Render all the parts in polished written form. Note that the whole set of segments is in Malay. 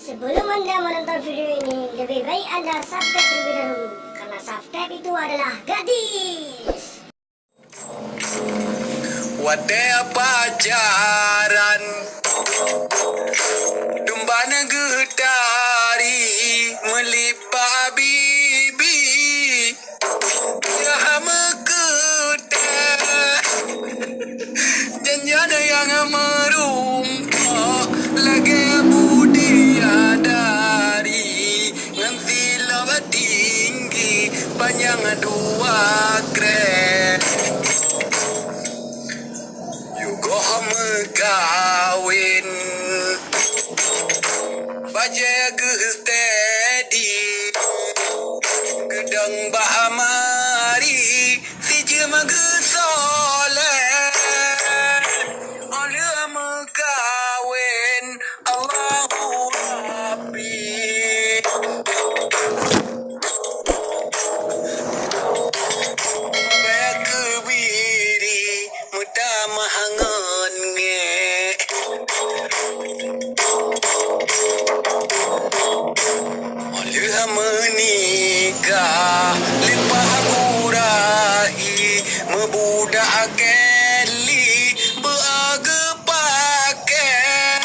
Sebelum anda menonton video ini, lebih baik anda subscribe terlebih dahulu. Karena subscribe itu adalah gratis. Wadai pacaran Domba negetari Melipah bibi Ya meketah Janjana yang merumpak Lagi budi dari Nganti lawa tinggi Panjang dua kren Yugoh megawin Baja gestedi Gedang ba'amari Si jema gesoleh Oleh megawin Allahu Rabbi Bekebiri Mudah mahangan nge Oleh menikah Lipah gurai Mebudak keli Beaga pakai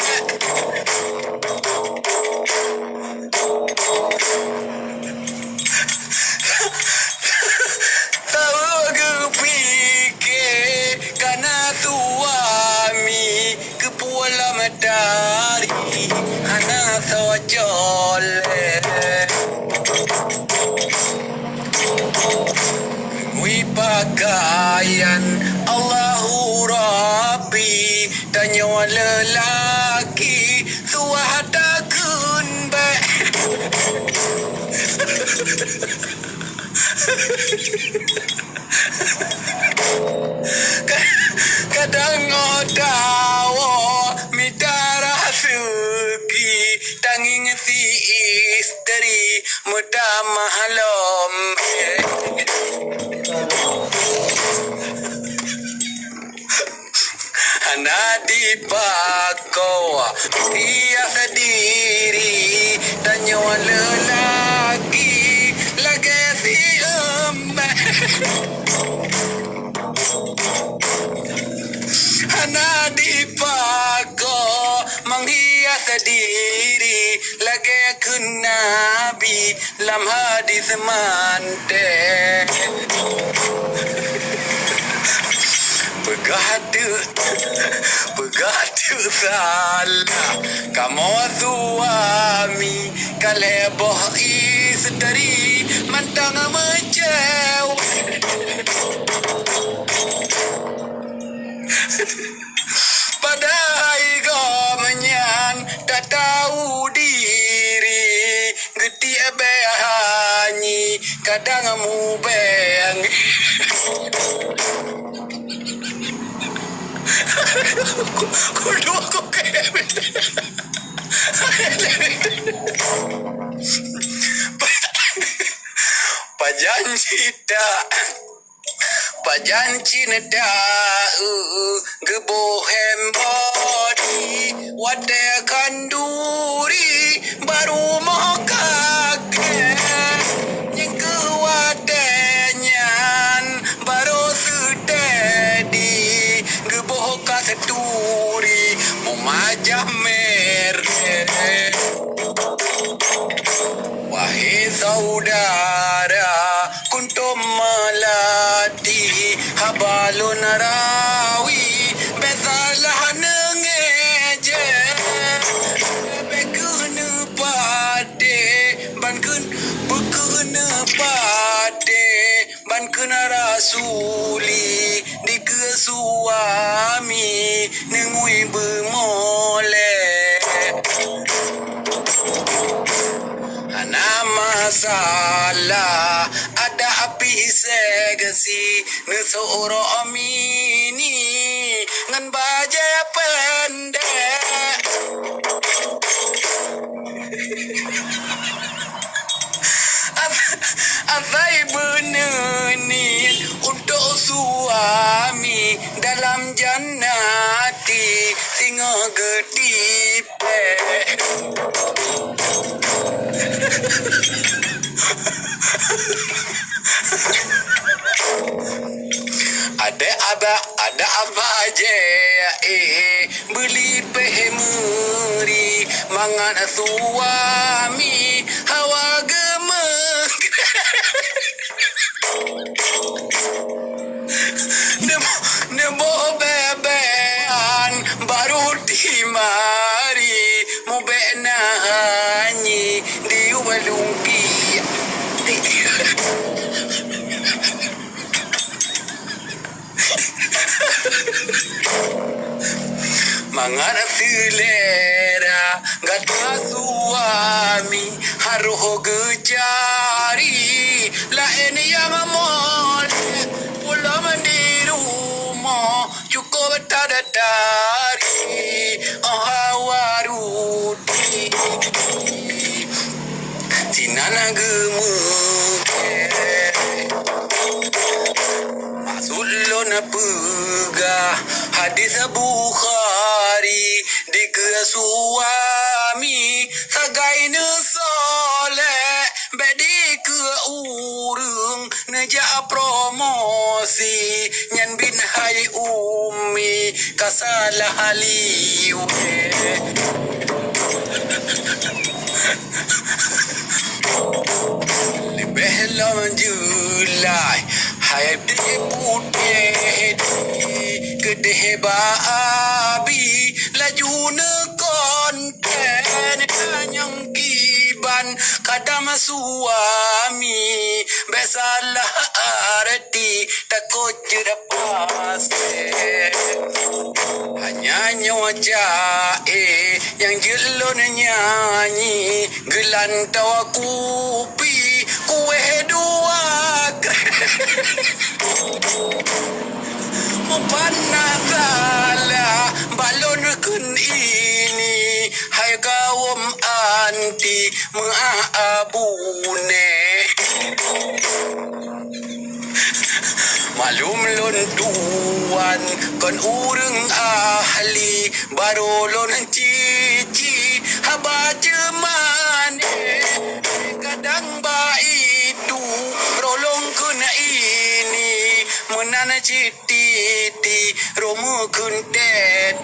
Tahu kepikir Karena suami Kepuala matahari Hana sojole Ngui pakaian Allahu Rabbi Tanya lelaki Suahata kunbe Kadang odawa Mitara suki Tanging si isteri Muda mahalom Hana dipakoa Dia sendiri Tanya lelaki Lagi si emak Hana dipako menghias diri lagi ke Nabi lam hadis mante Begatu salah kamu suami kaleboh isteri mantang menjauh Padahal kau menyan tak tahu diri Geti behanyi kadang mu beng Kudu aku kayak Pajanji tak Pajanji tak Gebohem body Wadai kanduri Baru mau kakek Yang kewadenyan Baru sededi Geboh kaseturi Memajah merek Wahai saudara Kuntum melati Habalun rawi Besalah nengeje Bekene pade Bankun bekene pade Bankun rasuli Dike suami Nengui bermoleh Hana masalah Ada api segesi Nesoro amini Ngan baja pendek Asai benenin Untuk suami Dalam jannati Singa gedipe mangan suami hawa gemeng nemo bebean baru timari mu benanyi di walungki mangan selera gata suami haruh gejari lain yang molek pulau di rumah cukup tada dari hawarudi tinana gemuke Masulun pegah hadis Bukhari di ke suami sagai ne soleh bedi ke urung neja promosi nyan bin hai umi kasalah haliwe lebih lama Julai hayat di putih kedeh babi laju ne konten kanyang kiban kadam suami besalah arti takut jedas hanya nyawa jae yang jelon nyanyi gelantau kupi kue dua panas salah balon kun ini hai kawam anti maabune malum lon tuan kon urang ahli barolon cici haba jemane kadang ba itu rolong kun ini menana cititi romo kun det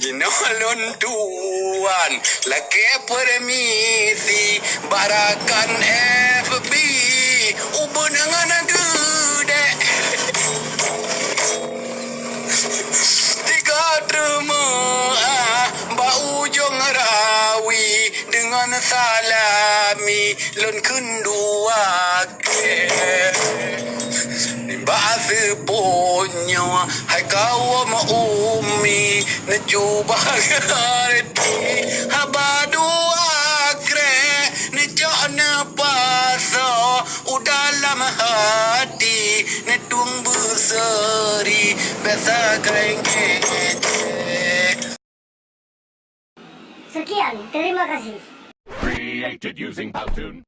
Gino lon tuan lake permisi barakan FB ubun dengan gede tiga terma ba ujung rawi dengan salami lon kendua Bahasa punya hai kau ma umi na cuba garti haba dua kre na jana paso udalam hati na tung besari besa genge Sekian, terima kasih. Created using Powtoon.